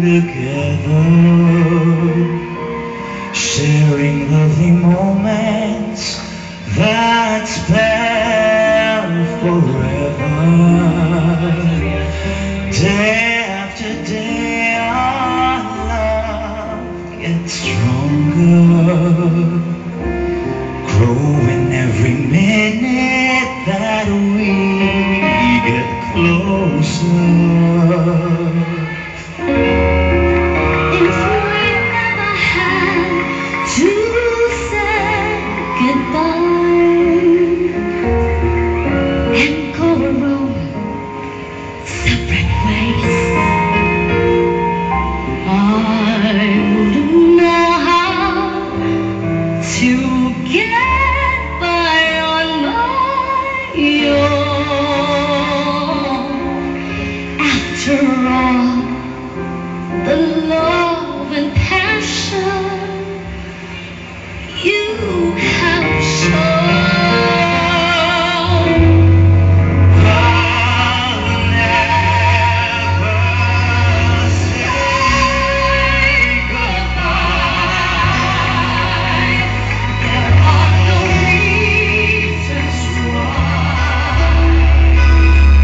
together, sharing lovely moments that spell forever. Day after day our love gets stronger, growing every minute that we get closer. If we never had to say goodbye and go our own separate ways, I wouldn't know how to get by on my own. After all, the love and passion you have shown. I'll never say goodbye. There are no reasons why.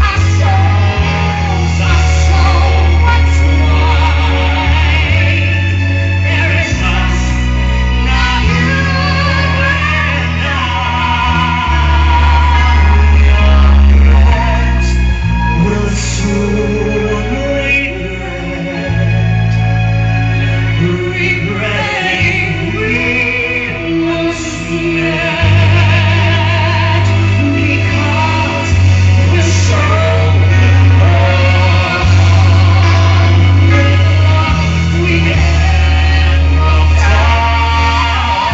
Our souls are so much wide. There is us, now you and I. Will soon regretting we once met, because we're so in love with love we cannot tell,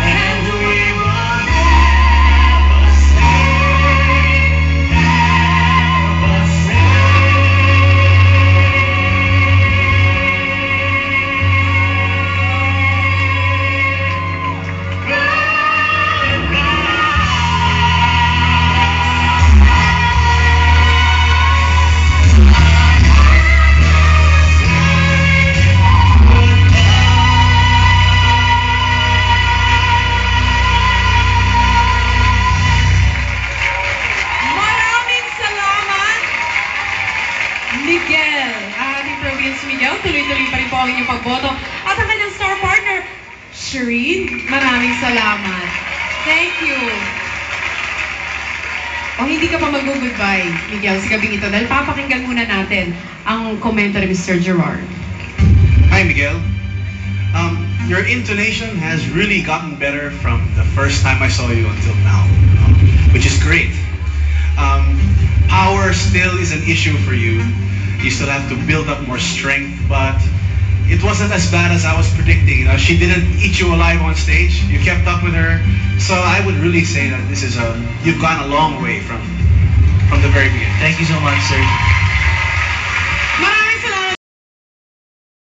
and we will never say, never say. Maraming salamat, Miguel. Ating Province Miguel, tuloy-tuloy pa rin po ang inyong pagboto. At ang kanyang star partner, Shireen, maraming salamat. Thank you. O hindi ka pa mag-goodbye, Miguel, sa gabing ito dahil papakinggan muna natin ang komento ni Mr. Gerard. Hi, Miguel. Your intonation has really gotten better from the first time I saw you until now, which is great. Power still is an issue for you. You still have to build up more strength, but it wasn't as bad as I was predicting. She didn't eat you alive on stage. You kept up with her. So I would really say that you've gone a long way from the very beginning. Thank you so much, sir.